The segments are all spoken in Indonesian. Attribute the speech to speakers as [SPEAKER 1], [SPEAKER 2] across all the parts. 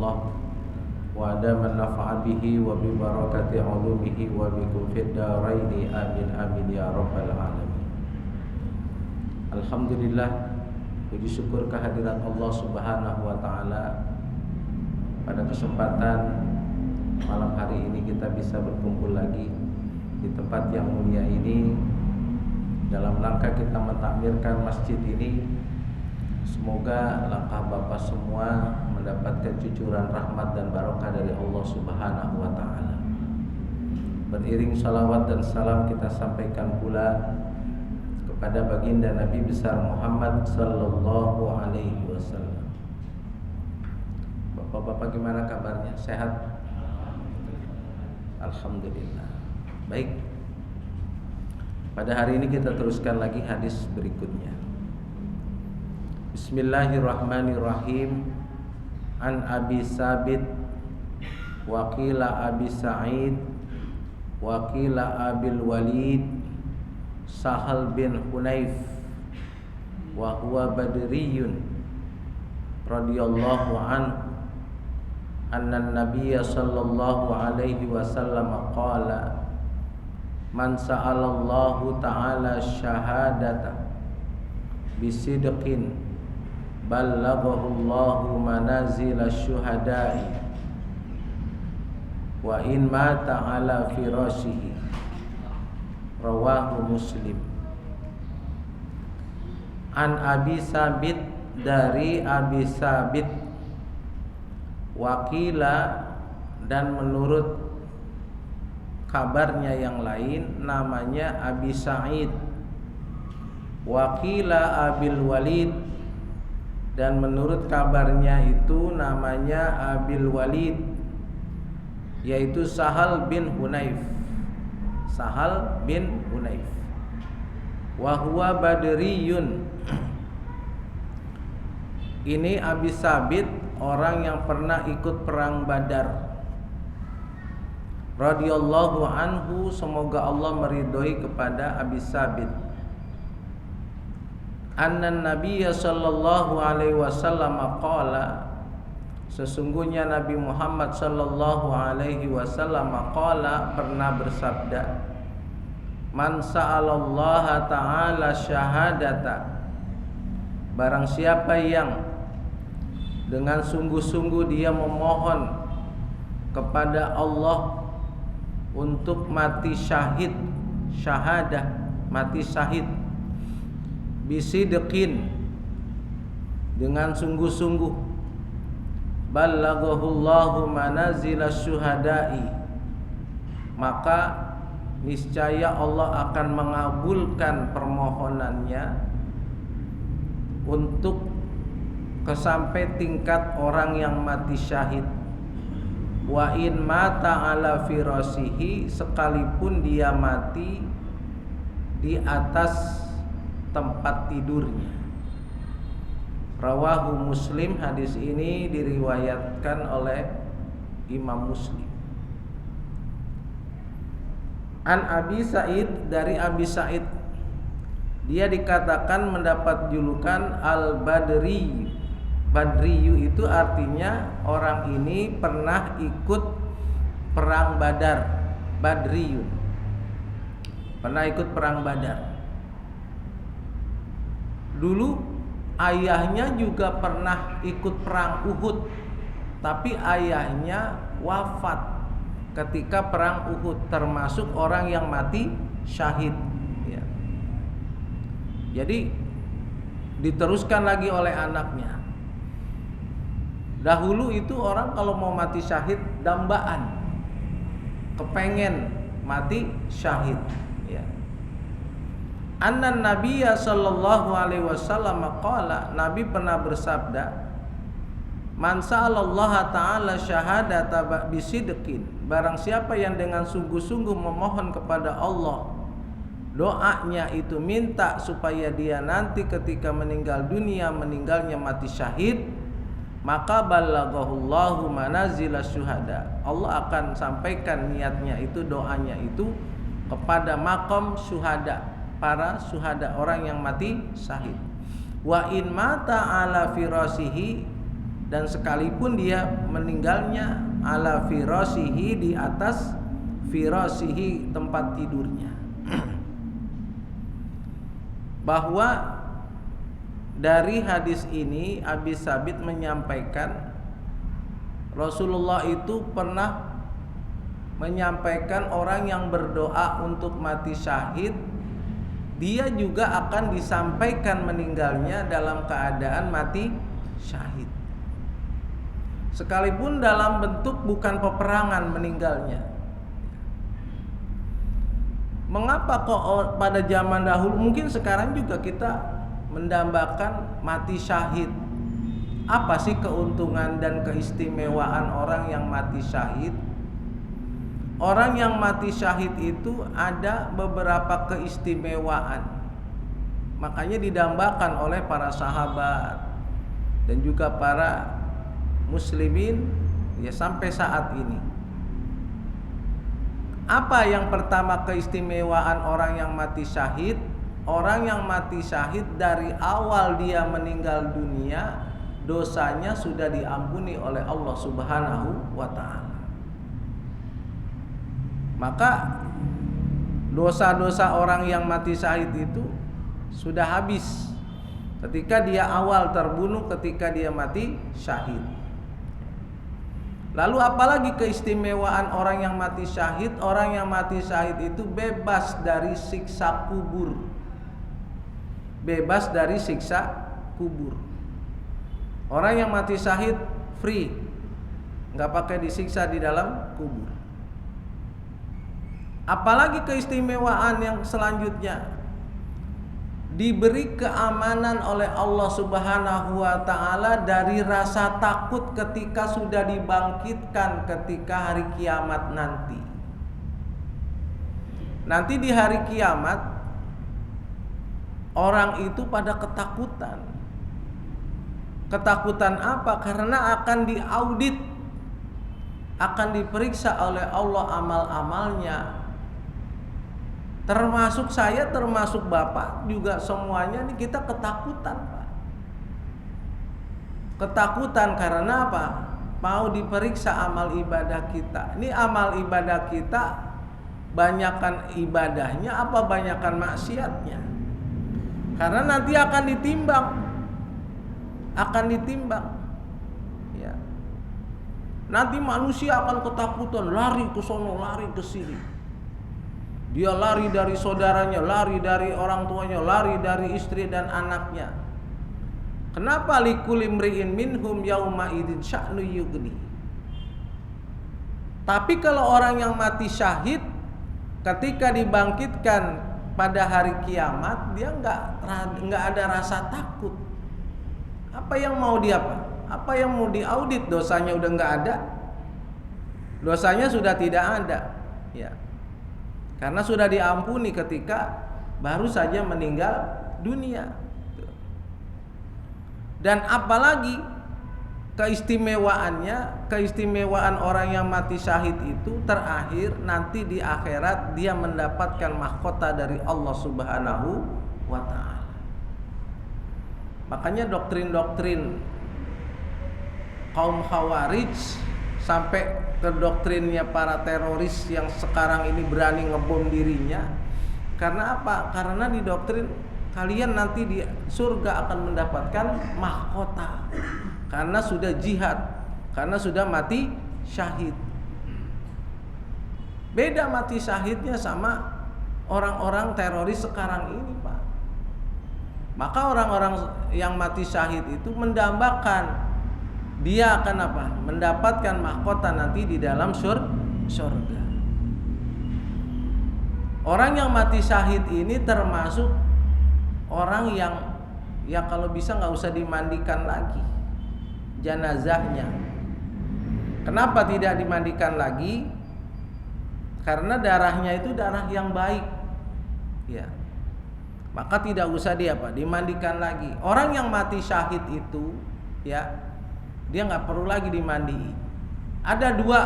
[SPEAKER 1] Allah wa adaman nafa'a bihi wa bi barakati ulumihi wa bikum fid dharaini amin amin ya rabbal alamin. Alhamdulillah, puji syukur kehadirat Allah Subhanahu wa taala. Pada kesempatan malam hari ini kita bisa berkumpul lagi di tempat yang mulia ini dalam rangka kita mentakmirkan masjid ini. Semoga langkah Bapak semua mendapatkan cucuran rahmat dan barokah dari Allah Subhanahu wa taala. Beriring salawat dan salam kita sampaikan pula kepada baginda Nabi besar Muhammad sallallahu alaihi wasallam. Bapak-bapak gimana kabarnya? Sehat? Alhamdulillah. Baik. Pada hari ini kita teruskan lagi hadis berikutnya. Bismillahirrahmanirrahim. An Abi Sabit wa qila Abi Sa'id wa qila Abil Walid Sahal bin Hunayf wa huwa badriyun radhiyallahu anhu anna an-nabiyya sallallahu alaihi wasallam qala man sa'alallahu ta'ala syahadata bisidqin ballaghahu Allahu manazila syuhada'i wa in mata ala firashihi. Rawahu Muslim. An Abi Sabit, dari Abi Sabit, wakila, dan menurut kabarnya yang lain namanya Abi Sa'id, wakila Abil Walid, dan menurut kabarnya itu namanya Abil Walid, yaitu Sahal bin Hunayf. Sahal bin Hunayf. Wa huwa badriyun. Ini Abi Sabit, orang yang pernah ikut perang Badar. Radhiyallahu anhu, semoga Allah meridhoi kepada Abi Sabit. Anna Nabiyya sallallahu alaihi wasallam qala, sesungguhnya Nabi Muhammad sallallahu alaihi wasallam qala, pernah bersabda, man sa'alallaha ta'ala syahadata, barang siapa yang dengan sungguh-sungguh dia memohon kepada Allah untuk mati syahid, syahadah, mati syahid, bisidqin, dengan sungguh-sungguh, ballaghahullahu manazila syuhada'i, maka niscaya Allah akan mengabulkan permohonannya untuk sampai tingkat orang yang mati syahid. Wa in mata ala firasihi, sekalipun dia mati di atas tempat tidurnya. Rawahu Muslim, hadis ini diriwayatkan oleh Imam Muslim. An Abi Sa'id, dari Abi Sa'id, dia dikatakan mendapat julukan Al-Badri. Badriyu itu artinya orang ini pernah ikut perang Badar. Badriyu pernah ikut perang Badar. Dulu ayahnya juga pernah ikut perang Uhud, tapi ayahnya wafat ketika perang Uhud, termasuk orang yang mati syahid ya. Jadi diteruskan lagi oleh anaknya. Dahulu itu orang kalau mau mati syahid dambaan, kepengen mati syahid ya. Anna Nabiyya sallallahu alaihi wasallam qala, Nabi pernah bersabda, man sa'alallaha ta'ala syahadata bisidqin, barang siapa yang dengan sungguh-sungguh memohon kepada Allah, doanya itu minta supaya dia nanti ketika meninggal dunia, meninggalnya mati syahid, maka ballaghahullahu manazila syuhada, Allah akan sampaikan niatnya itu, doanya itu kepada maqam syuhada, para syuhada, orang yang mati syahid. Wa in mata ala firasihi, dan sekalipun dia meninggalnya ala firasihi, di atas firasihi, tempat tidurnya. Bahwa dari hadis ini Abi Sabit menyampaikan Rasulullah itu pernah menyampaikan orang yang berdoa untuk mati syahid, dia juga akan disampaikan meninggalnya dalam keadaan mati syahid, sekalipun dalam bentuk bukan peperangan meninggalnya. Mengapa kok pada zaman dahulu, mungkin sekarang juga kita mendambakan mati syahid? Apa sih keuntungan dan keistimewaan orang yang mati syahid? Orang yang mati syahid itu ada beberapa keistimewaan. Makanya didambakan oleh para sahabat dan juga para muslimin ya sampai saat ini. Apa yang pertama keistimewaan orang yang mati syahid? Orang yang mati syahid dari awal dia meninggal dunia, dosanya sudah diampuni oleh Allah Subhanahu wa ta'ala. Maka dosa-dosa orang yang mati syahid itu sudah habis ketika dia awal terbunuh, ketika dia mati syahid. Lalu apalagi keistimewaan orang yang mati syahid? Orang yang mati syahid itu bebas dari siksa kubur. Bebas dari siksa kubur. Orang yang mati syahid free, nggak pakai disiksa di dalam kubur. Apalagi keistimewaan yang selanjutnya, diberi keamanan oleh Allah Subhanahu wa ta'ala dari rasa takut ketika sudah dibangkitkan ketika hari kiamat nanti. Nanti di hari kiamat orang itu pada ketakutan. Ketakutan apa? Karena akan diaudit, akan diperiksa oleh Allah amal-amalnya. Termasuk saya, termasuk Bapak juga, semuanya ini kita ketakutan, Pak. Ketakutan karena apa? Mau diperiksa amal ibadah kita. Ini amal ibadah kita, banyakkan ibadahnya apa banyakkan maksiatnya? Karena nanti akan ditimbang. Akan ditimbang. Ya. Nanti manusia akan ketakutan, lari ke sono, lari ke sini. Dia lari dari saudaranya, lari dari orang tuanya, lari dari istri dan anaknya. Kenapa? Likulli imri'in minhum yauma idzin sya'nu yughni. Tapi kalau orang yang mati syahid ketika dibangkitkan pada hari kiamat, dia nggak ada rasa takut. Apa yang mau dia apa yang mau diaudit? Dosanya udah nggak ada. Dosanya sudah tidak ada. Ya. Karena sudah diampuni ketika baru saja meninggal dunia. Dan apalagi keistimewaan orang yang mati syahid itu terakhir nanti di akhirat dia mendapatkan mahkota dari Allah Subhanahu wa ta'ala. Makanya doktrin-doktrin kaum Khawarij sampai ke doktrinnya para teroris yang sekarang ini berani ngebom dirinya. Karena apa? Karena di doktrin kalian nanti di surga akan mendapatkan mahkota karena sudah jihad, karena sudah mati syahid. Beda mati syahidnya sama orang-orang teroris sekarang ini, Pak. Maka orang-orang yang mati syahid itu mendambakan dia akan apa? Mendapatkan mahkota nanti di dalam surga. Orang yang mati syahid ini termasuk orang yang ya kalau bisa nggak usah dimandikan lagi jenazahnya. Kenapa tidak dimandikan lagi? Karena darahnya itu darah yang baik. Ya. Maka tidak usah dimandikan lagi. Orang yang mati syahid itu ya dia nggak perlu lagi dimandi. Ada dua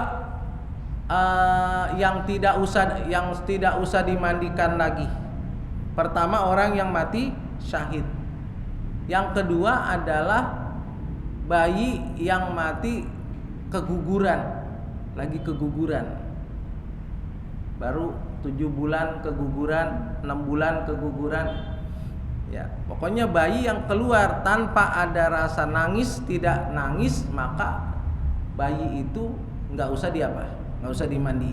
[SPEAKER 1] yang tidak usah dimandikan lagi. Pertama orang yang mati syahid. Yang kedua adalah bayi yang mati keguguran, lagi keguguran, baru 7 bulan keguguran, 6 bulan keguguran, ya pokoknya bayi yang keluar tanpa ada rasa nangis, tidak nangis, maka bayi itu nggak usah nggak usah dimandi,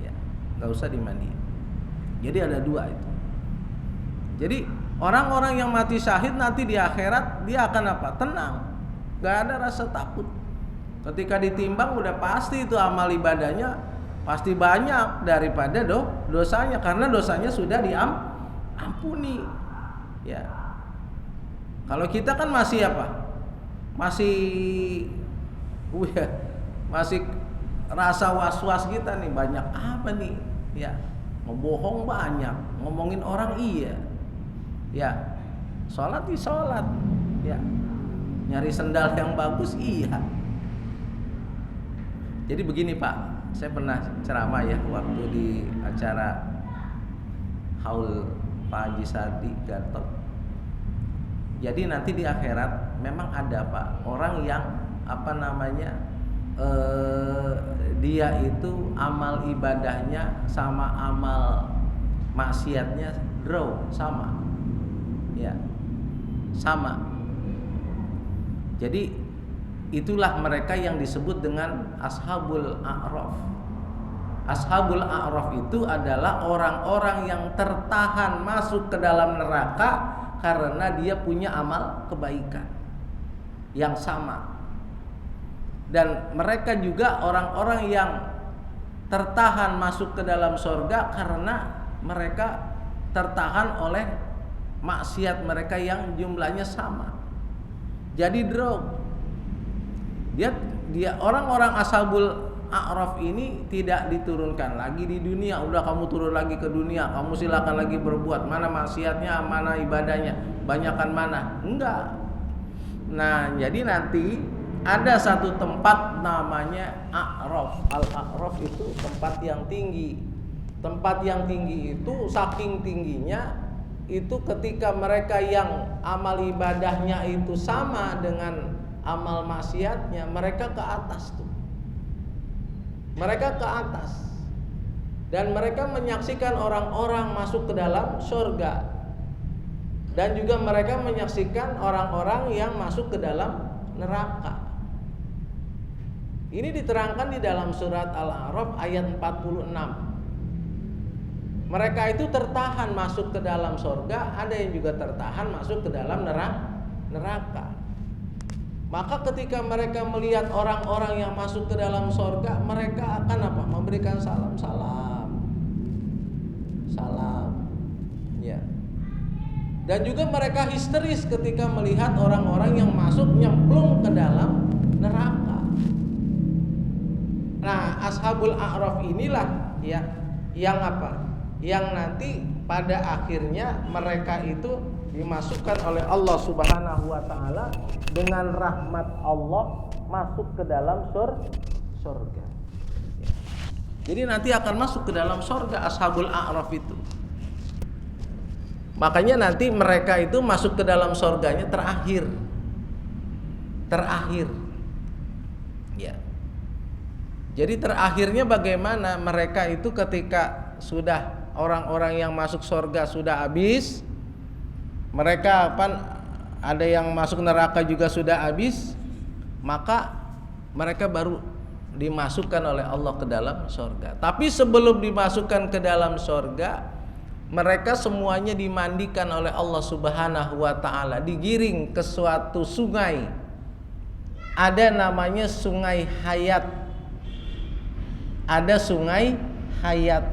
[SPEAKER 1] ya nggak usah dimandi. Jadi ada 2 itu. Jadi orang-orang yang mati syahid nanti di akhirat dia akan apa? Tenang, nggak ada rasa takut. Ketika ditimbang udah pasti itu amal ibadahnya pasti banyak daripada dosanya, karena dosanya sudah diampuni. Ya. Kalau kita kan masih apa? Masih rasa was-was kita nih, banyak apa nih? Ya. Ngebohong banyak, ngomongin orang iya. Ya. Sholat di sholat. Ya. Nyari sendal yang bagus iya. Jadi begini Pak, saya pernah ceramah ya waktu di acara Haul Pak Haji Sadi Gatot. Jadi nanti di akhirat memang ada Pak orang yang dia itu amal ibadahnya sama amal maksiatnya draw sama, ya sama. Jadi itulah mereka yang disebut dengan Ashabul A'raf. Ashabul A'raf itu adalah orang-orang yang tertahan masuk ke dalam neraka karena dia punya amal kebaikan yang sama. Dan mereka juga orang-orang yang tertahan masuk ke dalam surga karena mereka tertahan oleh maksiat mereka yang jumlahnya sama. Jadi drop. Dia orang-orang Ashabul A'raf ini tidak diturunkan lagi di dunia. Udah kamu turun lagi ke dunia, kamu silakan lagi berbuat, mana maksiatnya, mana ibadahnya, banyakan mana. Enggak. Nah, jadi nanti ada satu tempat namanya A'raf. Al-A'raf itu tempat yang tinggi. Tempat yang tinggi itu saking tingginya itu ketika mereka yang amal ibadahnya itu sama dengan amal maksiatnya, mereka ke atas tuh. Mereka ke atas. Dan mereka menyaksikan orang-orang masuk ke dalam surga. Dan juga mereka menyaksikan orang-orang yang masuk ke dalam neraka. Ini diterangkan di dalam surat Al-A'raf ayat 46. Mereka itu tertahan masuk ke dalam surga, ada yang juga tertahan masuk ke dalam neraka. Maka ketika mereka melihat orang-orang yang masuk ke dalam surga, mereka akan apa? Memberikan salam. Ya. Dan juga mereka histeris ketika melihat orang-orang yang masuk nyemplung ke dalam neraka. Nah, Ashabul A'raf inilah ya yang apa? Yang nanti pada akhirnya mereka itu dimasukkan oleh Allah Subhanahu wa taala dengan rahmat Allah masuk ke dalam surga. Jadi nanti akan masuk ke dalam surga Ashabul A'raf itu. Makanya nanti mereka itu masuk ke dalam surganya terakhir. Ya. Jadi terakhirnya bagaimana? Mereka itu ketika sudah orang-orang yang masuk surga sudah habis, mereka ada yang masuk neraka juga sudah habis, maka mereka baru dimasukkan oleh Allah ke dalam surga. Tapi sebelum dimasukkan ke dalam surga, mereka semuanya dimandikan oleh Allah Subhanahu wa taala, digiring ke suatu sungai. Ada namanya Sungai Hayat. Ada Sungai Hayat.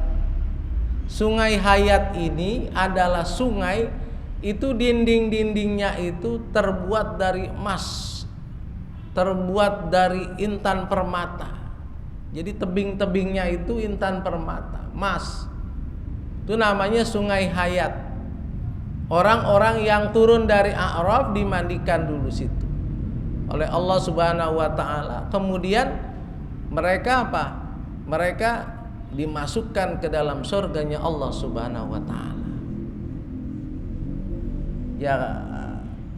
[SPEAKER 1] Sungai Hayat ini adalah sungai itu dinding-dindingnya itu terbuat dari emas, terbuat dari intan permata. Jadi tebing-tebingnya itu intan permata, emas. Itu namanya Sungai Hayat. Orang-orang yang turun dari A'raf dimandikan dulu situ oleh Allah Subhanahu wa taala. Kemudian mereka apa? Mereka dimasukkan ke dalam surganya Allah Subhanahu wa taala. Ya,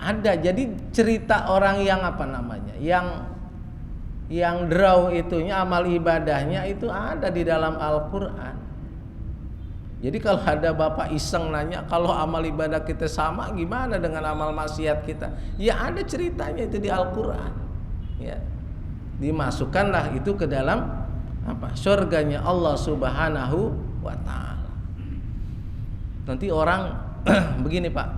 [SPEAKER 1] Ada. Jadi cerita orang yang apa namanya, yang draw itunya, amal ibadahnya itu ada di dalam Al-Quran. Jadi kalau ada bapak iseng nanya, kalau amal ibadah kita sama gimana dengan amal maksiat kita? Ya ada ceritanya itu di Al-Quran. Ya, dimasukkanlah itu ke dalam apa? Surganya Allah Subhanahu wa Ta'ala. Nanti orang begini Pak,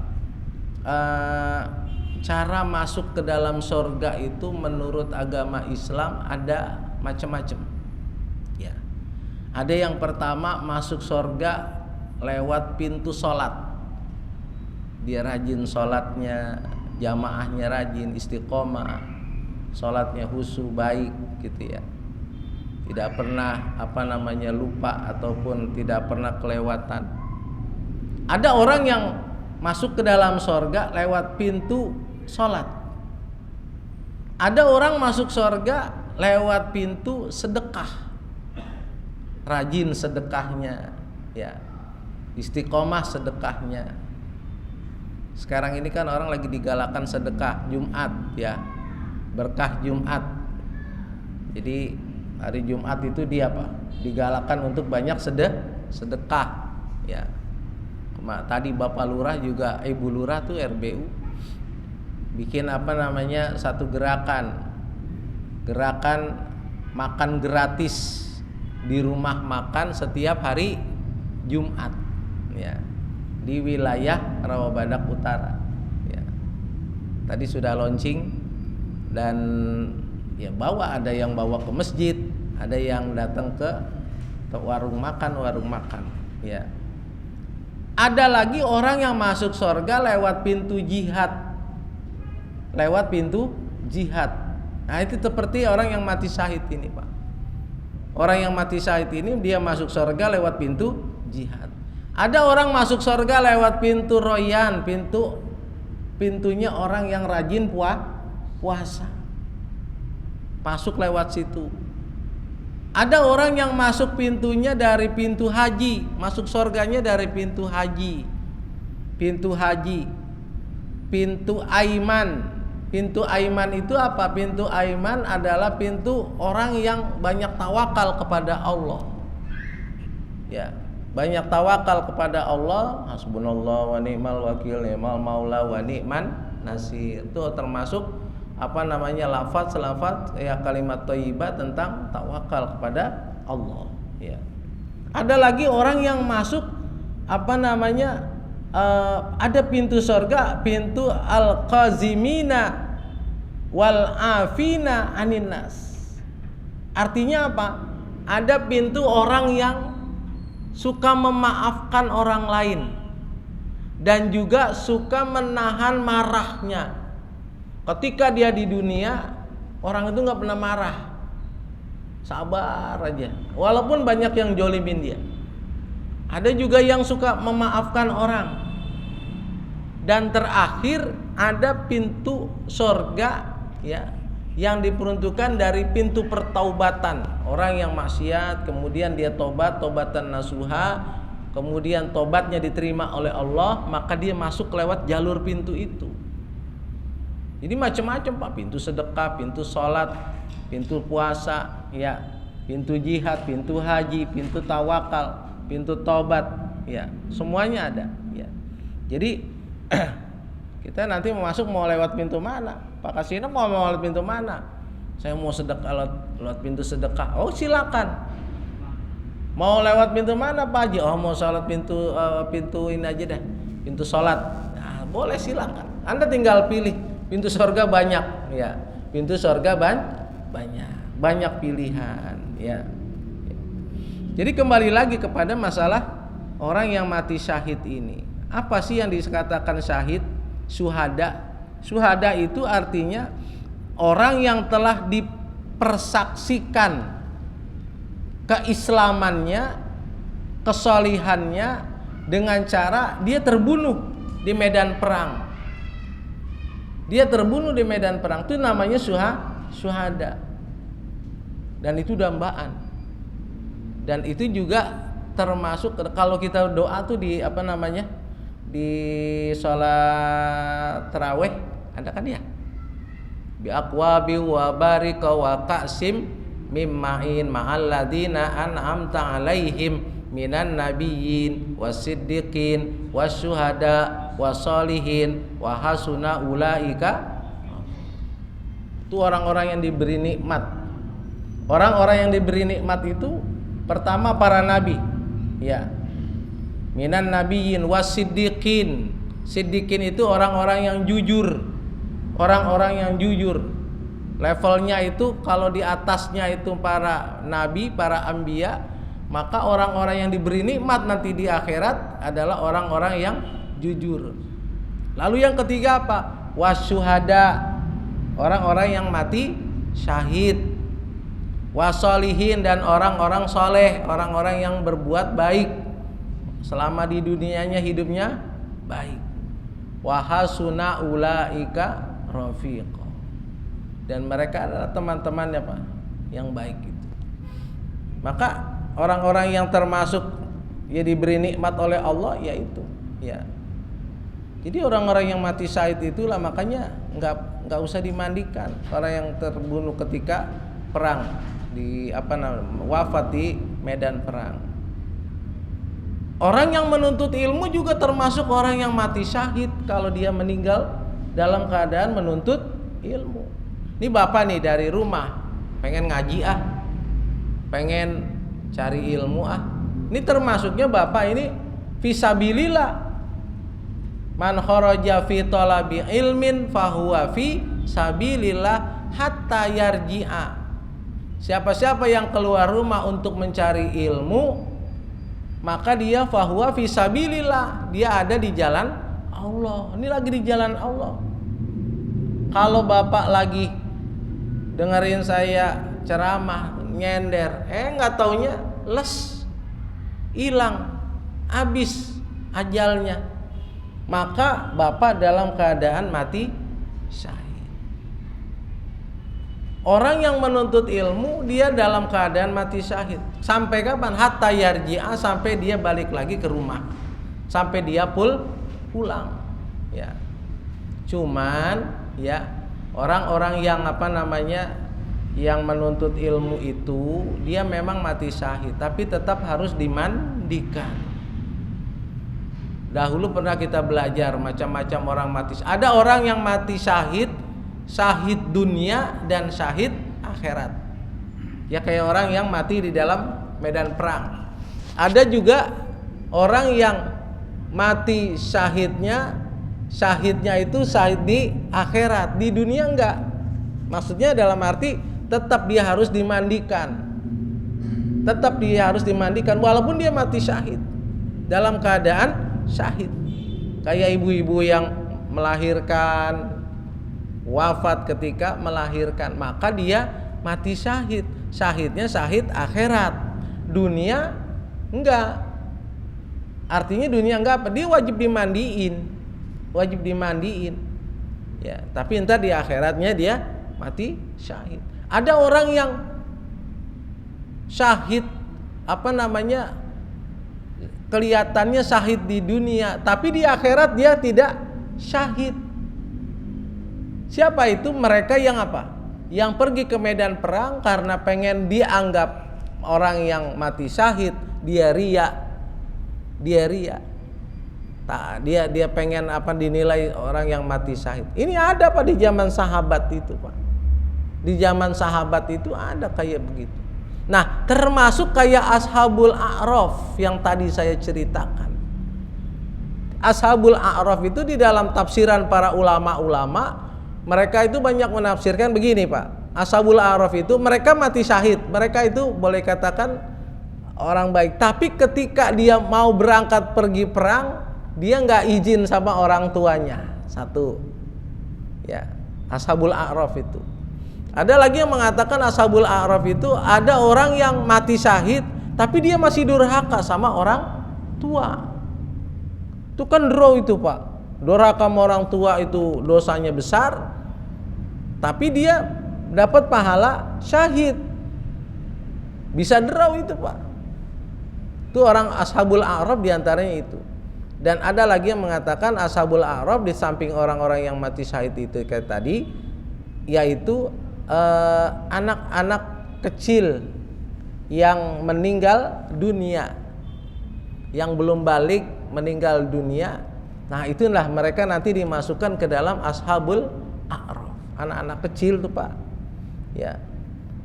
[SPEAKER 1] cara masuk ke dalam surga itu menurut agama Islam ada macam-macam. Ya, ada yang pertama masuk surga lewat pintu sholat. Dia rajin sholatnya, jamaahnya rajin, istiqomah, sholatnya khusyuk, baik gitu ya. Tidak pernah apa namanya lupa ataupun tidak pernah kelewatan. Ada orang yang masuk ke dalam surga lewat pintu sholat. Ada orang masuk surga lewat pintu sedekah, rajin sedekahnya, ya, istiqomah sedekahnya. Sekarang ini kan orang lagi digalakan sedekah Jumat, ya, berkah Jumat. Jadi hari Jumat itu dia apa? Digalakan untuk banyak sedekah, ya. Tadi Bapak Lurah juga Ibu Lurah tuh RBU bikin apa namanya satu gerakan makan gratis di rumah makan setiap hari Jumat, ya, di wilayah Rawabadak Utara, ya. Tadi sudah launching dan ya ada yang bawa ke masjid, ada yang datang ke warung makan, ya. Ada lagi orang yang masuk surga lewat pintu jihad. Nah itu seperti orang yang mati syahid ini Pak. Orang yang mati syahid ini dia masuk surga lewat pintu jihad. Ada orang masuk surga lewat pintu royan, pintunya orang yang rajin puasa. Masuk lewat situ. Ada orang yang masuk pintunya dari pintu haji, masuk surganya dari pintu haji. Pintu Aiman. Pintu Aiman itu apa? Pintu Aiman adalah pintu orang yang banyak tawakal kepada Allah. Ya, banyak tawakal kepada Allah. Hasbunallah wa ni'mal wakil, ni'mal maula wa ni'man nasir. Itu termasuk apa namanya lafaz ya, kalimat thayyibah tentang tawakal kepada Allah, ya. Ada lagi orang yang masuk apa namanya ada pintu surga, pintu al-qazimina wal afina anin nas. Artinya apa? Ada pintu orang yang suka memaafkan orang lain dan juga suka menahan marahnya. Ketika dia di dunia, orang itu nggak pernah marah, sabar aja. Walaupun banyak yang jolimin dia. Ada juga yang suka memaafkan orang. Dan terakhir ada pintu surga, ya, yang diperuntukkan dari pintu pertaubatan. Orang yang maksiat, kemudian dia tobatan nasuha, kemudian tobatnya diterima oleh Allah, maka dia masuk lewat jalur pintu itu. Jadi macam-macam Pak, pintu sedekah, pintu sholat, pintu puasa, ya, pintu jihad, pintu haji, pintu tawakal, pintu tobat, ya, semuanya ada, ya. Jadi kita nanti mau masuk mau lewat pintu mana? Pak Kasino mau lewat pintu mana? Saya mau sedekah lewat pintu sedekah. Oh silakan. Mau lewat pintu mana Pak Haji? Oh mau sholat pintu ini aja deh, pintu sholat. Nah, boleh silakan. Anda tinggal pilih. Pintu surga banyak, ya. Pintu surga banyak pilihan, ya. Jadi kembali lagi kepada masalah orang yang mati syahid ini. Apa sih yang dikatakan syahid? Syuhada. Syuhada itu artinya orang yang telah dipersaksikan keislamannya, kesolihannya dengan cara dia terbunuh di medan perang. Dia terbunuh di medan perang, itu namanya syuhada. Dan itu dambaan. Dan itu juga termasuk kalau kita doa tuh di apa namanya? Di sholat tarawih, Ada kan ya? Bi aqwabi wa barika wa ka'sim mimma'in ma'al ladina an'amta 'alaihim minan nabiyyin wasiddiqin wasyuhada wasolihin wa hasuna ulaika. Itu orang-orang yang diberi nikmat. Orang-orang yang diberi nikmat itu pertama para nabi, ya. Minan nabiyyin wasiddiqin. Siddiqin itu orang-orang yang jujur. Orang-orang yang jujur. Levelnya itu kalau di atasnya itu para nabi, para anbiya, maka orang-orang yang diberi nikmat nanti di akhirat adalah orang-orang yang jujur. Lalu yang ketiga apa? Wasyuhada. Orang-orang yang mati syahid. Wasolihin, dan orang-orang soleh, orang-orang yang berbuat baik selama di dunianya hidupnya baik. Wahasuna ulaika rafiqa, dan mereka adalah teman-temannya Pak yang baik itu. Maka orang-orang yang termasuk ya diberi nikmat oleh Allah yaitu ya. Jadi orang-orang yang mati syahid itulah makanya nggak usah dimandikan orang yang terbunuh ketika perang di wafat di medan perang. Orang yang menuntut ilmu juga termasuk orang yang mati syahid kalau dia meninggal dalam keadaan menuntut ilmu. Ini bapak nih dari rumah pengen ngaji pengen cari ilmu Ini termasuknya bapak ini fisabilillah. Man kharaja fi talabi ilmin fahuwa fi sabilillah hatta yarji'a. Siapa-siapa yang keluar rumah untuk mencari ilmu, maka dia fahuwa fi sabilillah, dia ada di jalan Allah. Ini lagi di jalan Allah. Kalau bapak lagi dengerin saya ceramah nyender, nggak taunya hilang, habis ajalnya, maka bapak dalam keadaan mati syahid. Orang yang menuntut ilmu dia dalam keadaan mati syahid. Sampai kapan? Hatta yarji'a, sampai dia balik lagi ke rumah. Sampai dia pulang. Ya. Cuman ya orang-orang yang yang menuntut ilmu itu dia memang mati syahid, tapi tetap harus dimandikan. Dahulu pernah kita belajar macam-macam orang mati. Ada orang yang mati syahid, syahid dunia dan syahid akhirat. Ya kayak orang yang mati di dalam medan perang. Ada juga orang yang mati syahidnya itu syahid di akhirat, di dunia enggak. Maksudnya dalam arti tetap dia harus dimandikan. Tetap dia harus dimandikan walaupun dia mati syahid. Dalam keadaan syahid. Kayak ibu-ibu yang melahirkan, wafat ketika melahirkan, maka dia mati syahid. Syahidnya syahid akhirat. Dunia enggak. Artinya dunia enggak apa? Dia wajib dimandiin. Ya, tapi entar di akhiratnya dia mati syahid. Ada orang yang syahid kelihatannya syahid di dunia, tapi di akhirat dia tidak syahid. Siapa itu? Mereka yang yang pergi ke medan perang karena pengen dianggap orang yang mati syahid, dia riya. Dia pengen dinilai orang yang mati syahid. Ini ada Pak di zaman sahabat itu Pak. Di zaman sahabat itu ada kayak begitu. Nah, termasuk kayak Ashabul A'raf yang tadi saya ceritakan. Ashabul A'raf itu di dalam tafsiran para ulama-ulama, mereka itu banyak menafsirkan begini Pak. Ashabul A'raf itu mereka mati syahid. Mereka itu boleh katakan orang baik. Tapi ketika dia mau berangkat pergi perang, dia nggak izin sama orang tuanya. Satu, ya, Ashabul A'raf itu. Ada lagi yang mengatakan Ashabul A'raf itu ada orang yang mati syahid, tapi dia masih durhaka sama orang tua. Itu kan draw itu Pak. Durhaka sama orang tua itu dosanya besar, tapi dia dapat pahala syahid. Bisa draw itu Pak. Itu orang Ashabul A'raf diantaranya itu. Dan ada lagi yang mengatakan ashabul a'raf di samping orang-orang yang mati syahid itu kayak tadi, yaitu anak-anak kecil yang meninggal dunia, yang belum balik meninggal dunia. Nah, itulah mereka nanti dimasukkan ke dalam ashabul a'raf. Anak-anak kecil tuh, Pak. Ya.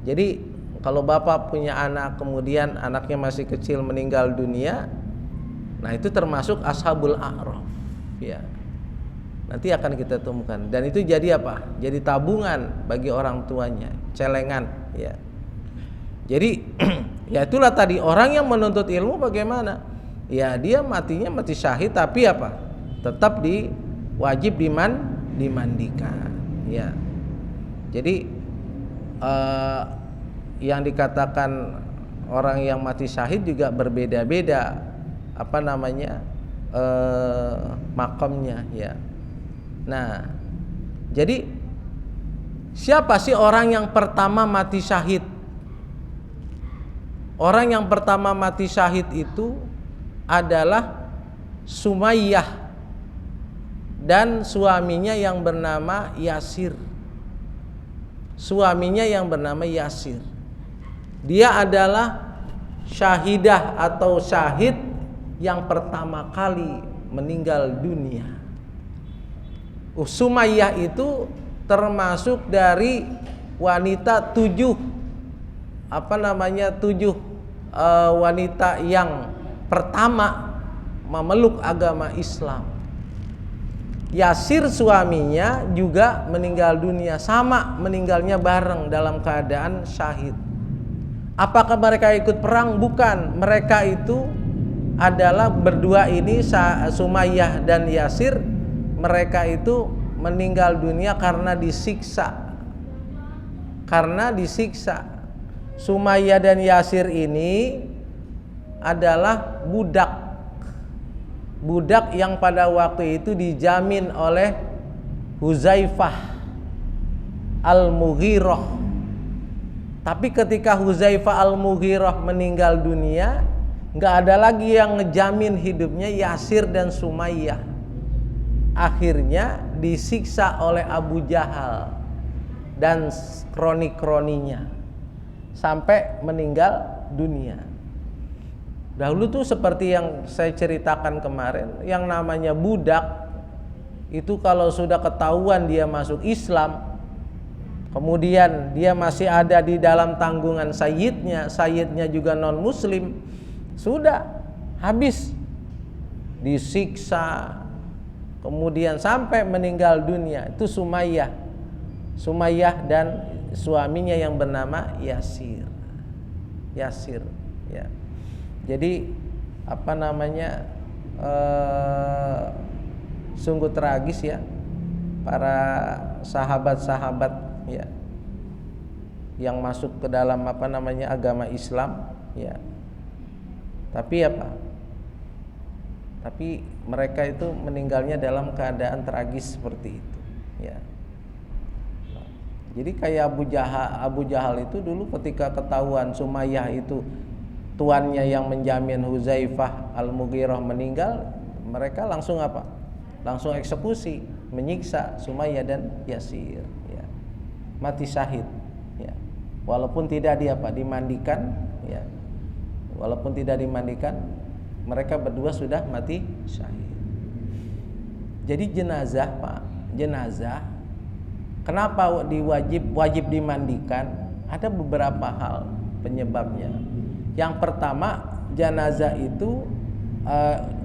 [SPEAKER 1] Jadi kalau bapak punya anak kemudian anaknya masih kecil meninggal dunia, nah itu termasuk ashabul a'raf. Ya. Nanti akan kita temukan, dan itu jadi apa? Jadi tabungan bagi orang tuanya, celengan, ya. Jadi ya itulah tadi, orang yang menuntut ilmu bagaimana? Ya dia matinya mati syahid, tapi apa? Tetap wajib dimandikan, ya. Jadi yang dikatakan orang yang mati syahid juga berbeda-beda apa namanya makamnya, ya. Nah, jadi siapa sih orang yang pertama mati syahid? Orang yang pertama mati syahid itu adalah Sumayyah dan suaminya yang bernama Yasir. Suaminya yang bernama Yasir. Dia adalah syahidah atau syahid yang pertama kali meninggal dunia. Sumayyah itu termasuk dari wanita tujuh wanita yang pertama memeluk agama Islam. Yasir suaminya juga meninggal dunia, sama meninggalnya bareng dalam keadaan syahid. Apakah mereka ikut perang? Bukan. Mereka itu adalah berdua ini, Sumayyah dan Yasir, mereka itu meninggal dunia karena disiksa. Sumayyah dan Yasir ini adalah budak yang pada waktu itu dijamin oleh Huzaifah Al-Mughirah. Tapi ketika Huzaifah Al-Mughirah meninggal dunia, nggak ada lagi yang ngejamin hidupnya Yasir dan Sumayyah. Akhirnya disiksa oleh Abu Jahal dan kroni-kroninya sampai meninggal dunia. Dahulu tuh seperti yang saya ceritakan kemarin, yang namanya budak itu kalau sudah ketahuan dia masuk Islam, kemudian dia masih ada di dalam tanggungan sayyidnya juga non muslim, sudah habis disiksa kemudian sampai meninggal dunia. Itu Sumayyah dan suaminya yang bernama Yasir, ya. Jadi apa namanya sungguh tragis ya para sahabat-sahabat ya yang masuk ke dalam apa namanya agama Islam, ya. Tapi mereka itu meninggalnya dalam keadaan tragis seperti itu, ya. Jadi kayak Abu Jahal itu dulu ketika ketahuan Sumayyah itu tuannya yang menjamin Huzaifah Al-Mughirah meninggal, mereka langsung apa? Langsung eksekusi, menyiksa Sumayyah dan Yasir, ya. Mati syahid, ya. Walaupun tidak dimandikan, ya. Walaupun tidak dimandikan, mereka berdua sudah mati syahid. Jadi jenazah, Pak, kenapa wajib dimandikan? Ada beberapa hal penyebabnya. Yang pertama, jenazah itu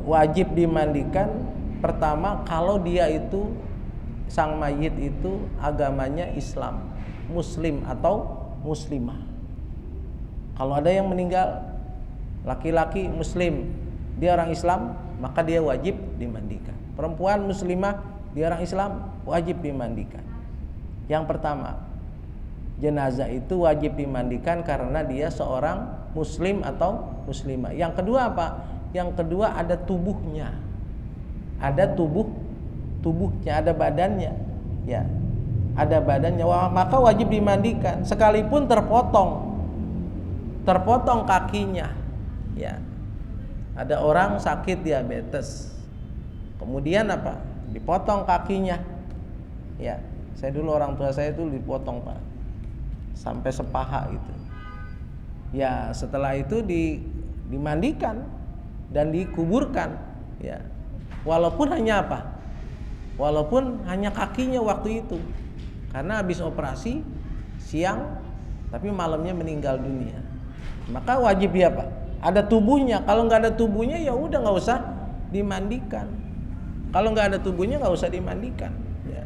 [SPEAKER 1] wajib dimandikan pertama kalau dia itu sang mayit itu agamanya Islam, muslim atau muslimah. Kalau ada yang meninggal laki-laki muslim, dia orang Islam, maka dia wajib dimandikan. Perempuan muslimah, dia orang Islam, wajib dimandikan. Yang pertama, jenazah itu wajib dimandikan karena dia seorang muslim atau muslimah. Yang kedua apa? Yang kedua ada tubuhnya. Ada tubuhnya, ada badannya. Ya. Ada badannya, maka wajib dimandikan sekalipun terpotong kakinya. Ya. Ada orang sakit diabetes, Kemudian apa? Dipotong kakinya. Ya, saya dulu orang tua saya itu dipotong Pak, sampai sepaha itu. Ya, setelah itu dimandikan dan dikuburkan. Ya, walaupun hanya apa? Walaupun hanya kakinya waktu itu, karena habis operasi siang, tapi malamnya meninggal dunia. Maka wajib dia Pak, ada tubuhnya. Kalau nggak ada tubuhnya ya udah nggak usah dimandikan. Kalau nggak ada tubuhnya nggak usah dimandikan. Ya.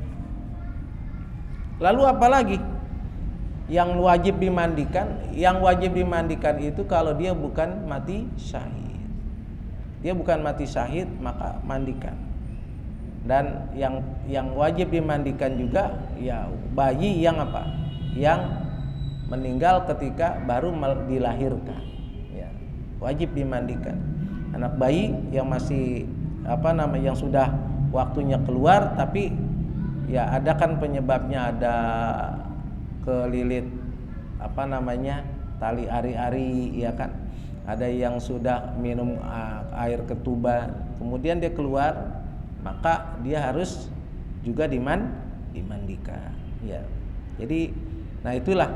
[SPEAKER 1] Lalu apalagi yang wajib dimandikan? Yang wajib dimandikan itu kalau dia bukan mati syahid. Dia bukan mati syahid maka mandikan. Dan yang wajib dimandikan juga ya bayi yang apa? Yang meninggal ketika baru dilahirkan. Ya, wajib dimandikan. Anak bayi yang masih yang sudah waktunya keluar tapi ya ada kan penyebabnya, ada kelilit tali ari-ari ya kan, ada yang sudah minum air ketuban kemudian dia keluar, maka dia harus juga dimandikan ya. Jadi nah itulah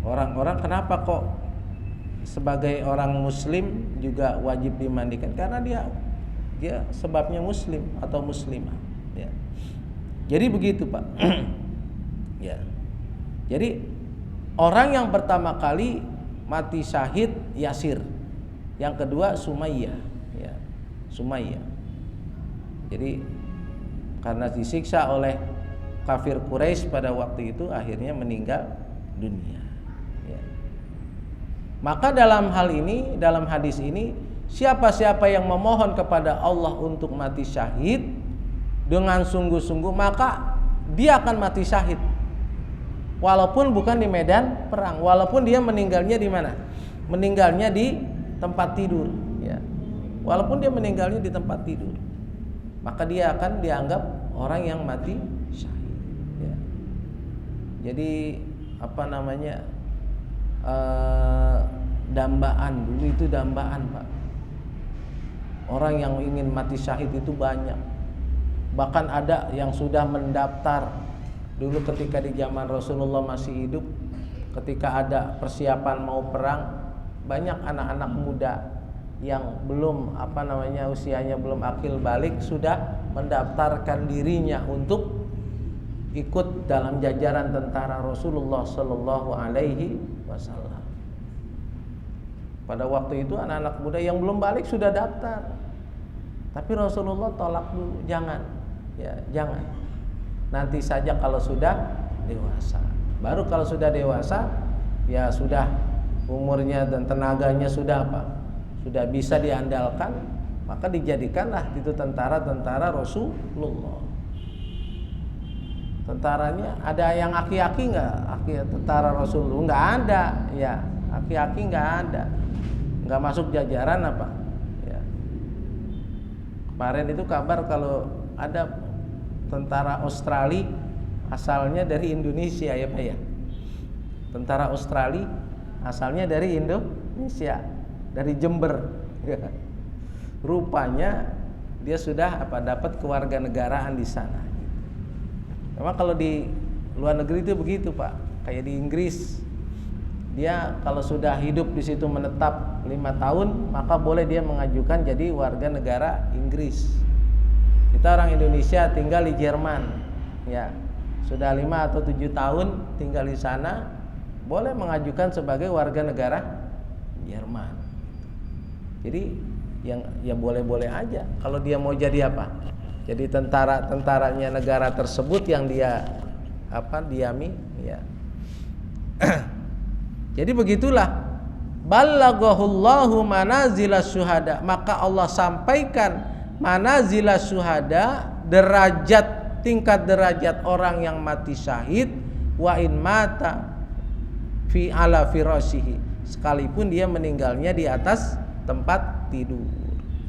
[SPEAKER 1] orang-orang kenapa kok sebagai orang muslim juga wajib dimandikan, karena dia sebabnya muslim atau muslimah ya. Jadi begitu Pak. Ya. Jadi orang yang pertama kali mati syahid Yasir, yang kedua Sumayyah ya. Sumayyah. Jadi karena disiksa oleh kafir Quraisy pada waktu itu akhirnya meninggal dunia. Maka dalam hal ini, dalam hadis ini, siapa-siapa yang memohon kepada Allah untuk mati syahid dengan sungguh-sungguh, maka dia akan mati syahid. Walaupun bukan di medan perang, walaupun dia meninggalnya di mana? Meninggalnya di tempat tidur, ya. Walaupun dia meninggalnya di tempat tidur, maka dia akan dianggap orang yang mati syahid. Ya. Jadi dambaan dulu itu dambaan Pak. Orang yang ingin mati syahid itu banyak. Bahkan ada yang sudah mendaftar dulu ketika di zaman Rasulullah masih hidup, ketika ada persiapan mau perang, banyak anak-anak muda yang belum usianya belum akil balik sudah mendaftarkan dirinya untuk ikut dalam jajaran tentara Rasulullah Sallallahu Alaihi Wasallam. Pada waktu itu anak-anak muda yang belum balik sudah daftar, tapi Rasulullah tolak dulu, jangan, ya jangan. Nanti saja kalau sudah dewasa. Baru kalau sudah dewasa, ya sudah umurnya dan tenaganya sudah sudah bisa diandalkan, maka dijadikanlah itu tentara Rasulullah. Tentaranya ada yang aki-aki nggak? Tentara Rasulullah nggak ada, ya aki-aki nggak ada, nggak masuk jajaran ya. Kemarin itu kabar kalau ada tentara Australia asalnya dari Indonesia ya Pak ya. Tentara Australia asalnya dari Indonesia, dari Jember. Rupanya dia sudah dapat kewarganegaraan di sana. Memang kalau di luar negeri itu begitu Pak, kayak di Inggris, dia kalau sudah hidup di situ menetap 5 tahun, maka boleh dia mengajukan jadi warga negara Inggris. Kita orang Indonesia tinggal di Jerman, ya sudah 5 atau 7 tahun tinggal di sana, boleh mengajukan sebagai warga negara Jerman. Jadi yang ya boleh-boleh aja kalau dia mau jadi jadi tentaranya negara tersebut yang dia diami ya. Jadi begitulah, ballaghahullahu manazilas syuhada, maka Allah sampaikan manazilas syuhada, tingkat derajat orang yang mati syahid, wa in mata fi ala firasyihi, sekalipun dia meninggalnya di atas tempat tidur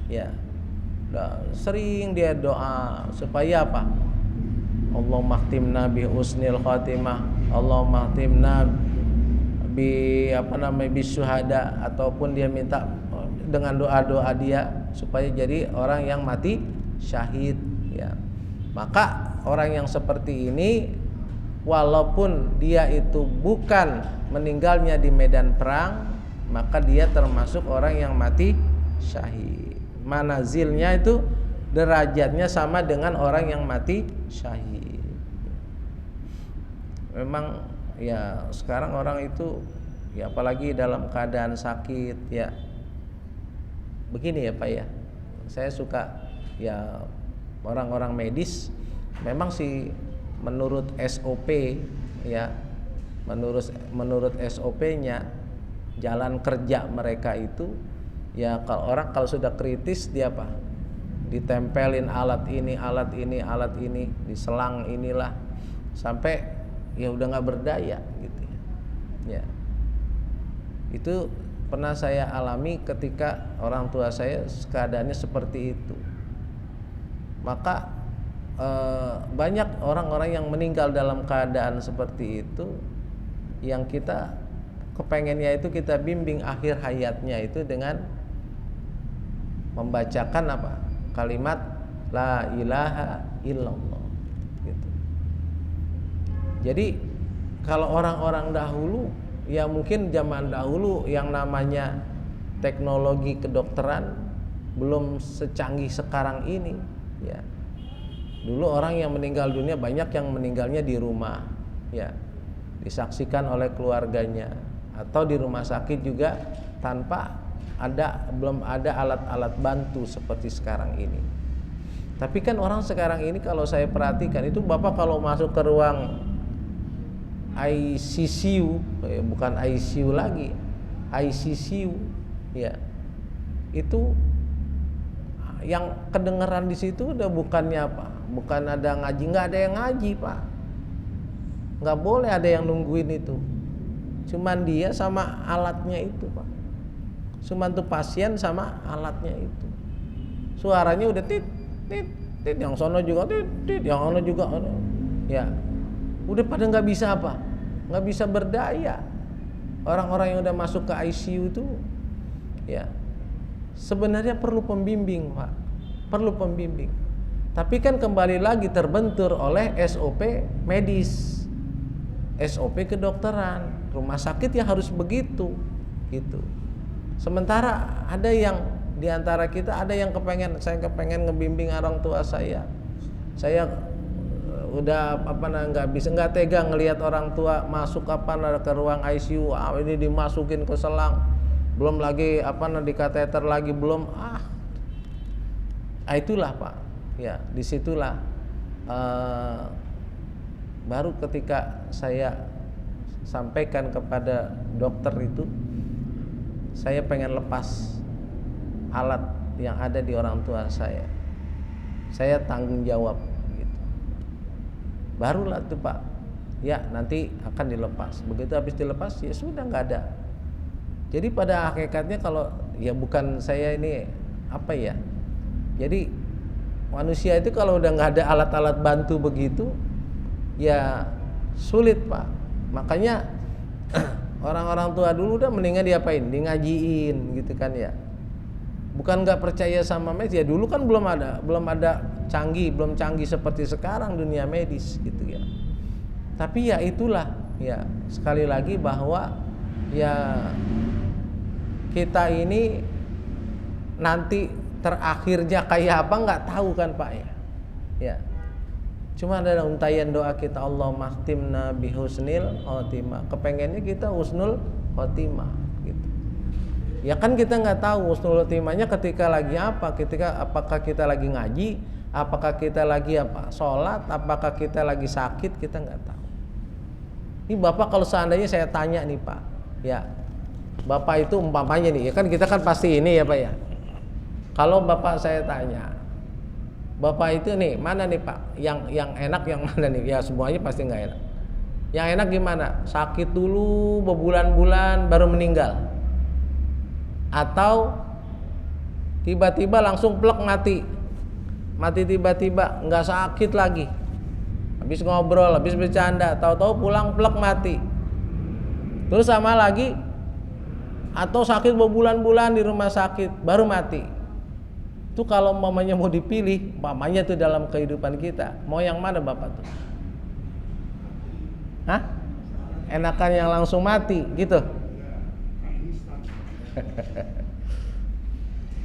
[SPEAKER 1] ya. Sering dia doa supaya Allahumma khtimna bi husnil khatimah, Allahumma khtimna bi bi syuhada, ataupun dia minta dengan doa-doa dia supaya jadi orang yang mati syahid ya. Maka orang yang seperti ini walaupun dia itu bukan meninggalnya di medan perang, maka dia termasuk orang yang mati syahid. Manazilnya itu derajatnya sama dengan orang yang mati syahid. Memang ya sekarang orang itu ya apalagi dalam keadaan sakit ya. Begini ya Pak ya. Saya suka ya orang-orang medis memang sih menurut SOP ya, menurut SOP-nya jalan kerja mereka itu ya, kalau sudah kritis dia apa? Ditempelin alat ini, diselang inilah sampai ya udah nggak berdaya gitu ya. Itu pernah saya alami ketika orang tua saya keadaannya seperti itu. Maka banyak orang-orang yang meninggal dalam keadaan seperti itu, yang kita kepengennya itu kita bimbing akhir hayatnya itu dengan membacakan apa? Kalimat la ilaha illallah gitu. Jadi kalau orang-orang dahulu ya mungkin zaman dahulu yang namanya teknologi kedokteran belum secanggih sekarang ini ya. Dulu orang yang meninggal dunia banyak yang meninggalnya di rumah ya, disaksikan oleh keluarganya, atau di rumah sakit juga tanpa belum ada alat-alat bantu seperti sekarang ini. Tapi kan orang sekarang ini kalau saya perhatikan itu Bapak kalau masuk ke ruang ICU, bukan ICU lagi, ICCU ya, itu yang kedengeran di situ udah bukannya apa? Bukan ada ngaji, nggak ada yang ngaji Pak. Nggak boleh ada yang nungguin itu. Cuman dia sama alatnya itu Pak. Cuman tuh pasien sama alatnya itu. Suaranya udah tit tit tit, yang sono juga tit tit, yang ono juga ono. Ya, udah pada nggak bisa apa? Nggak bisa berdaya. Orang-orang yang udah masuk ke ICU itu, ya sebenarnya perlu pembimbing Pak, perlu pembimbing. Tapi kan kembali lagi terbentur oleh SOP medis, SOP kedokteran, rumah sakit ya harus begitu, gitu. Sementara ada yang diantara kita ada yang saya kepengen ngebimbing orang tua saya udah nggak tega ngelihat orang tua masuk ke ruang ICU, ini dimasukin ke selang, belum lagi di kateter lagi belum itulah Pak ya, disitulah baru ketika saya sampaikan kepada dokter itu saya pengen lepas alat yang ada di orang tua saya tanggung jawab gitu. Barulah tuh Pak ya nanti akan dilepas, begitu habis dilepas ya sudah nggak ada. Jadi pada hakikatnya kalau ya bukan saya ini apa ya, jadi manusia itu kalau udah nggak ada alat-alat bantu begitu ya sulit Pak. Makanya orang-orang tua dulu udah mendingan diapain, ngajiin gitu kan ya. Bukan nggak percaya sama medis ya, dulu kan belum ada belum canggih seperti sekarang dunia medis gitu ya. Tapi ya itulah ya, sekali lagi bahwa ya kita ini nanti terakhirnya kayak apa nggak tahu kan Pak ya. Ya. Cuma ada untayan doa kita, Allah mahtimna bihusnil khotimah. Kepengennya kita husnul khotimah gitu. Ya kan kita nggak tahu husnul khotimahnya ketika lagi apa, apakah kita lagi ngaji, apakah kita lagi sholat, apakah kita lagi sakit, kita nggak tahu. Ini Bapak kalau seandainya saya tanya nih Pak, ya Bapak itu umpamanya nih, ya kan kita kan pasti ini ya Pak ya. Kalau Bapak saya tanya, Bapak itu nih mana nih Pak? Yang enak yang mana nih? Ya semuanya pasti nggak enak. Yang enak gimana? Sakit dulu berbulan-bulan baru meninggal, atau tiba-tiba langsung plek mati tiba-tiba nggak sakit lagi, habis ngobrol, habis bercanda, tahu-tahu pulang plek mati. Terus sama lagi, atau sakit berbulan-bulan di rumah sakit baru mati. Itu kalau mamanya mau dipilih, mamanya tuh dalam kehidupan kita, mau yang mana Bapak tuh? Hah? Enakan yang langsung mati gitu.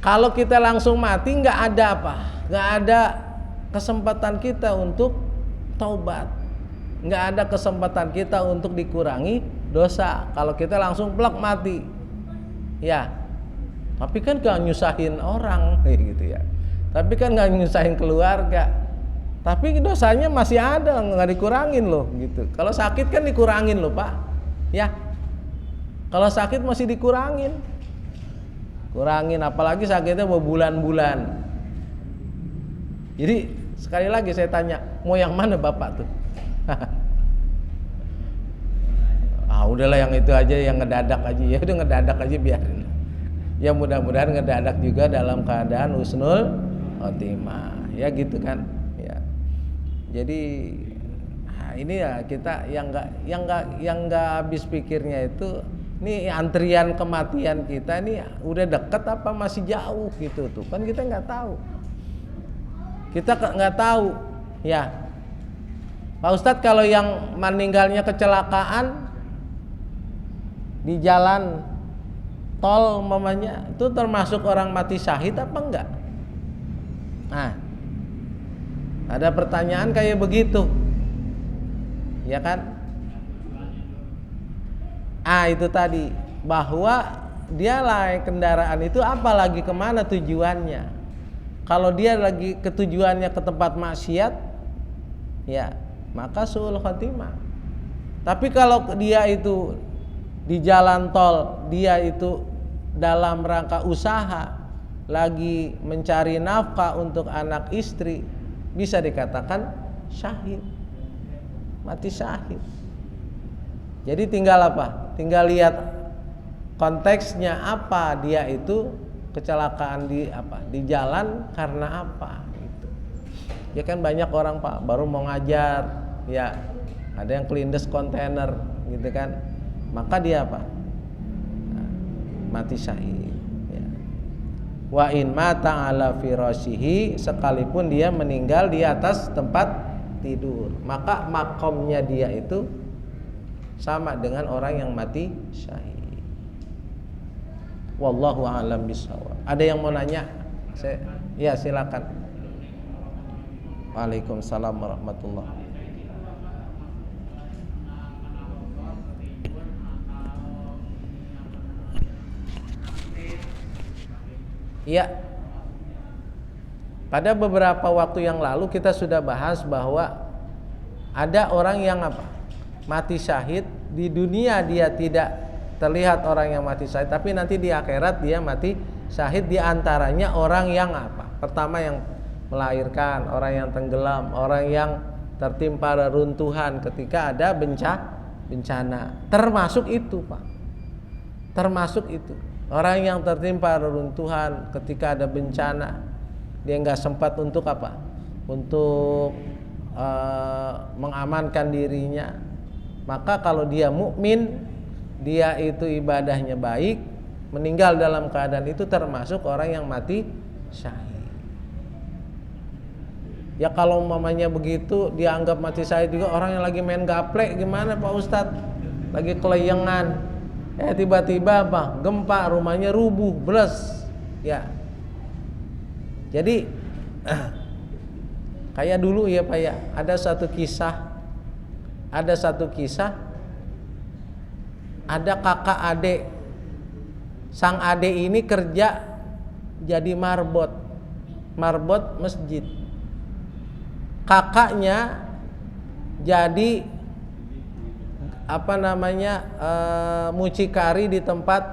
[SPEAKER 1] Kalau kita langsung mati nggak ada apa? Nggak ada kesempatan kita untuk taubat. Nggak ada kesempatan kita untuk dikurangi dosa. Kalau kita langsung plak mati. Ya. Tapi kan gak nyusahin orang gitu ya. Tapi kan gak nyusahin keluarga. Tapi dosanya masih ada, nggak dikurangin loh gitu. Kalau sakit kan dikurangin loh Pak. Ya. Kalau sakit masih dikurangin. Kurangin, apalagi sakitnya berbulan-bulan. Jadi sekali lagi saya tanya, mau yang mana Bapak tuh? Udahlah yang itu aja, yang ngedadak aja. Ya udah ngedadak aja biarin. Ya mudah-mudahan ngedadak juga dalam keadaan husnul khotimah. Ya gitu kan. Ya. Jadi ini ya kita yang nggak habis pikirnya itu, nih antrian kematian kita nih udah deket apa masih jauh gitu tuh. Kan kita nggak tahu. Kita nggak tahu. Ya. Pak Ustadz, kalau yang meninggalnya kecelakaan di jalan tol mamanya, itu termasuk orang mati syahid apa enggak? Nah, ada pertanyaan kayak begitu, ya kan? Itu tadi, bahwa dia naik kendaraan itu apalagi kemana tujuannya? Kalau dia lagi ketujuannya ke tempat maksiat, ya maka su'ul khotimah. Tapi kalau dia itu di jalan tol, dia itu dalam rangka usaha, lagi mencari nafkah untuk anak istri, bisa dikatakan syahid, mati syahid. Jadi tinggal apa? Tinggal lihat konteksnya apa, dia itu kecelakaan di jalan karena apa gitu. Ya kan banyak orang Pak baru mau ngajar, ya ada yang kelindes kontainer gitu kan. Maka dia apa? Mati syahid. Ya. Wa in mata ala firasyihi, sekalipun dia meninggal di atas tempat tidur, maka makomnya dia itu sama dengan orang yang mati syahid. Wallahu a'lam bishawab. Ada yang mau nanya? Ya silakan. Waalaikumsalam warahmatullahi. Ya, pada beberapa waktu yang lalu kita sudah bahas bahwa ada orang yang apa? Mati syahid. Di dunia dia tidak terlihat orang yang mati syahid, tapi nanti di akhirat dia mati syahid. Di antaranya orang yang apa? Pertama yang melahirkan, orang yang tenggelam, orang yang tertimpa reruntuhan ketika ada bencana. Termasuk itu Pak. Termasuk itu. Orang yang tertimpa reruntuhan ketika ada bencana, dia nggak sempat untuk apa? Untuk mengamankan dirinya. Maka kalau dia mukmin, dia itu ibadahnya baik, meninggal dalam keadaan itu termasuk orang yang mati syahid. Ya kalau mamanya begitu dianggap mati syahid juga orang yang lagi main gaplek gimana Pak Ustadz? Lagi kelayangan. Tiba-tiba apa? Gempa, rumahnya rubuh, beres. Ya. Jadi kayak dulu ya Pak ya, ada satu kisah, ada kakak adik. Sang adik ini kerja jadi marbot masjid. Kakaknya jadi mucikari di tempat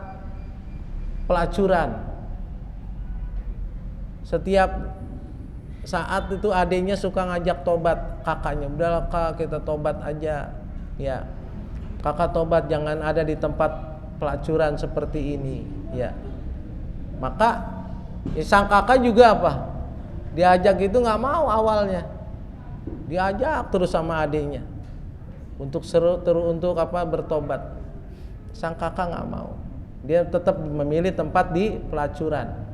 [SPEAKER 1] pelacuran. Setiap saat itu adiknya suka ngajak tobat kakaknya. Udahlah Kak, kita tobat aja. Ya. Kakak tobat, jangan ada di tempat pelacuran seperti ini. Ya. Maka sang kakak juga apa? Diajak itu nggak mau awalnya. Diajak terus sama adiknya. Untuk bertobat. Sang kakak nggak mau. Dia tetap memilih tempat di pelacuran.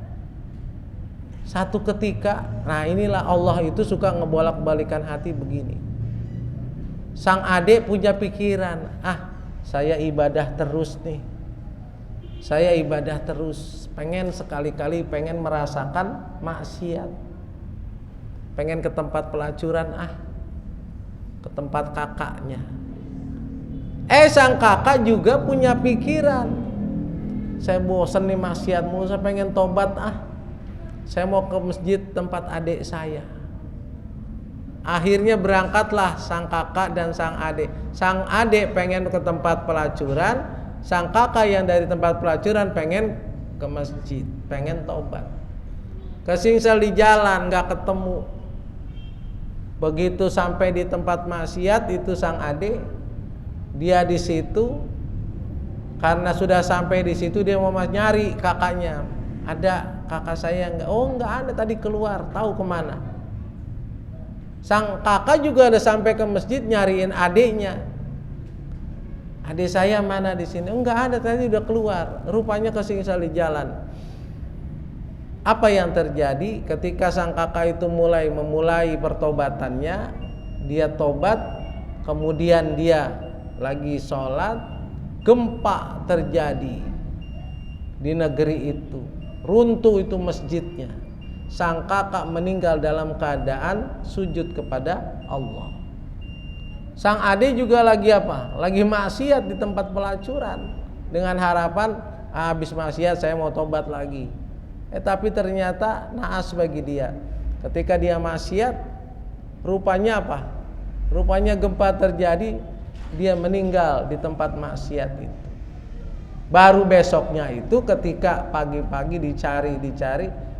[SPEAKER 1] Satu ketika, nah inilah Allah itu suka ngebolak-balikan hati begini. Sang adik punya pikiran, saya ibadah terus nih. Saya ibadah terus, pengen sekali-kali pengen merasakan maksiat. Pengen ke tempat pelacuran, ke tempat kakaknya. Sang kakak juga punya pikiran, saya bosan nih maksiat mulu, saya pengen tobat, saya mau ke masjid tempat adik saya. Akhirnya berangkatlah sang kakak dan sang adik. Sang adik pengen ke tempat pelacuran, sang kakak yang dari tempat pelacuran pengen ke masjid, pengen tobat. Kesingsel di jalan, gak ketemu. Begitu sampai di tempat maksiat itu sang adik, dia di situ, karena sudah sampai di situ dia mau nyari kakaknya. Ada kakak saya enggak? Oh enggak ada, tadi keluar, tahu kemana. Sang kakak juga udah sampai ke masjid nyariin adiknya. Adik saya mana di sini? Enggak ada, tadi udah keluar. Rupanya kesingsal di jalan. Apa yang terjadi ketika sang kakak itu memulai pertobatannya? Dia tobat, kemudian dia lagi sholat, gempa terjadi di negeri itu. Runtuh itu masjidnya. Sang kakak meninggal dalam keadaan sujud kepada Allah. Sang adik juga lagi apa? Lagi maksiat di tempat pelacuran, dengan harapan habis maksiat saya mau tobat lagi. Tapi ternyata naas bagi dia. Ketika dia maksiat, rupanya apa? Rupanya gempa terjadi, dia meninggal di tempat maksiat itu. Baru besoknya itu ketika pagi-pagi dicari,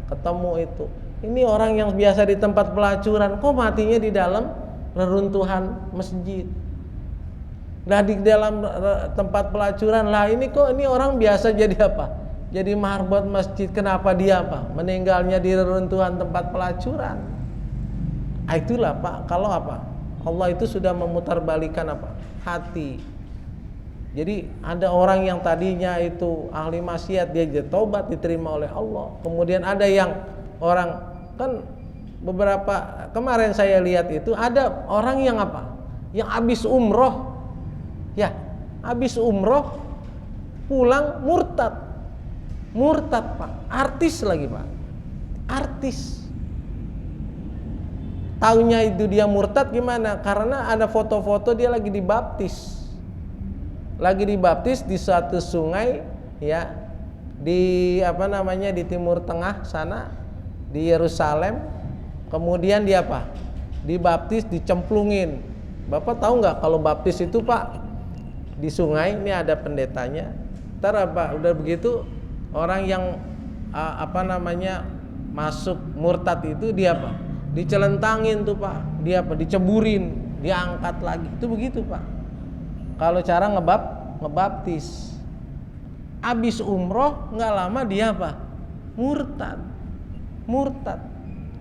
[SPEAKER 1] ketemu itu. Ini orang yang biasa di tempat pelacuran, kok matinya di dalam reruntuhan masjid. Nah di dalam tempat pelacuran, lah ini kok ini orang biasa jadi apa? Jadi marbot masjid. Kenapa dia apa? Meninggalnya di reruntuhan tempat pelacuran. Itulah Pak, kalau apa? Allah itu sudah memutarbalikan apa? Hati. Jadi ada orang yang tadinya itu ahli maksiat, dia jadi tobat, diterima oleh Allah. Kemudian ada yang orang, kan beberapa kemarin saya lihat itu ada orang yang apa? Yang habis umroh, ya habis umroh pulang murtad Pak, artis lagi Pak, artis. Taunya itu dia murtad gimana? Karena ada foto-foto dia lagi dibaptis. Lagi dibaptis di suatu sungai, ya, di di Timur Tengah sana, di Yerusalem. Kemudian dia apa? Dibaptis, dicemplungin. Bapak tahu nggak kalau baptis itu Pak, di sungai ini ada pendetanya. Ntar apa? Udah begitu orang yang masuk murtad itu dia apa? Dicelentangin tuh Pak, dia apa? Diceburin, diangkat lagi. Itu begitu Pak. Kalau cara ngebaptis, abis umroh nggak lama dia apa? Murtad,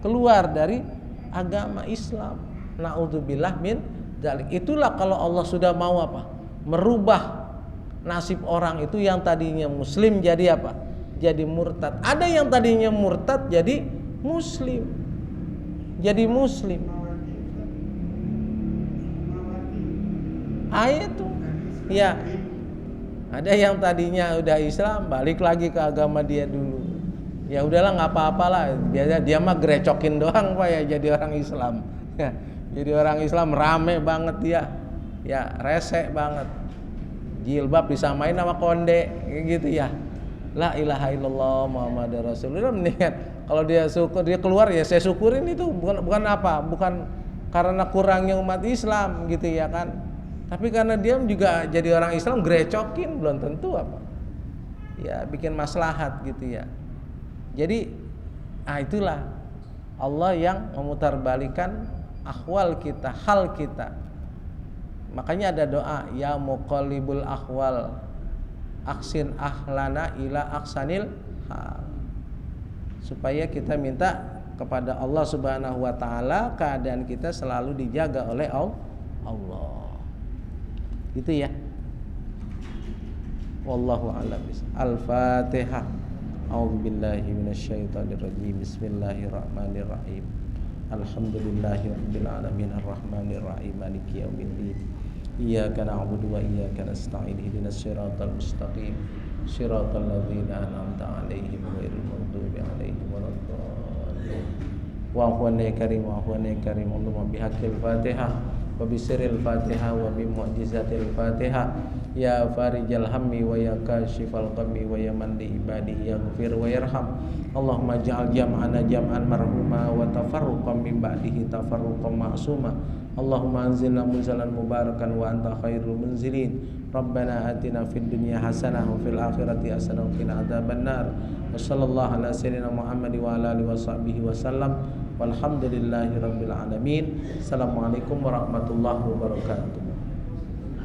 [SPEAKER 1] keluar dari agama Islam. Naudzubillah min dzalik. Itulah kalau Allah sudah mau apa? Merubah nasib orang itu yang tadinya muslim jadi apa? Jadi murtad. Ada yang tadinya murtad jadi muslim. Itu ya, ada yang tadinya udah Islam balik lagi ke agama dia dulu. Ya udahlah nggak apa-apalah, dia mah grecokin doang Pak ya, jadi orang Islam. Ya, jadi orang Islam rame banget dia, ya rese banget. Jilbab disamain sama konde gitu ya. La ilaha illallah Muhammadur Rasulullah. Mendingan kalau dia syukur, dia keluar ya saya syukurin itu, bukan apa, bukan karena kurangnya umat Islam gitu ya kan. Tapi karena dia juga jadi orang Islam, grecokin belum tentu apa. Ya bikin maslahat gitu ya. Jadi itulah Allah yang memutarbalikan ahwal kita, hal kita. Makanya ada doa, ya muqallibul ahwal, aksin ahlana ila aksanil hal. Supaya kita minta kepada Allah Subhanahu wa taala keadaan kita selalu dijaga oleh Allah. Gitu ya. Wallahu a'lam. Al-Fatihah. A'udzu billahi minasyaitonir rajim. Bismillahirrahmanirrahim. Alhamdulillahirabbil alamin arrahmanir rahim maliki yaumiddin. Iyyaka na'budu wa iyyaka nasta'in ihdinas siratal mustaqim siratal ladzina an'amta 'alaihim ghairil maghdubi 'alaihim waladdallin. Wa huwa karim wa huwa karim Allahumma bihaqqil Fatihah wa bisirril Fatihah wa bi mu'jizatil Fatihah ya farijal hammi wa ya kashifal ghammi wa ya man li ibadihi yaghfir wa yarham. Allahumma ja'al jam'ana jam'an marhuma wa tafarruqan min ba'dihi tafarruqan ma'suma. Allahumma anzilna munzalan mubarakan wa anta khairul munzilin. Rabbana atina fid dunya hasanah wa fil akhirati hasanah wa qina adzabannar. Wa sallallahu ala sayyidina Muhammad wa ala alihi wa sahbihi wa sallam. Walhamdulillahi rabbil alamin. Assalamualaikum warahmatullahi wabarakatuh.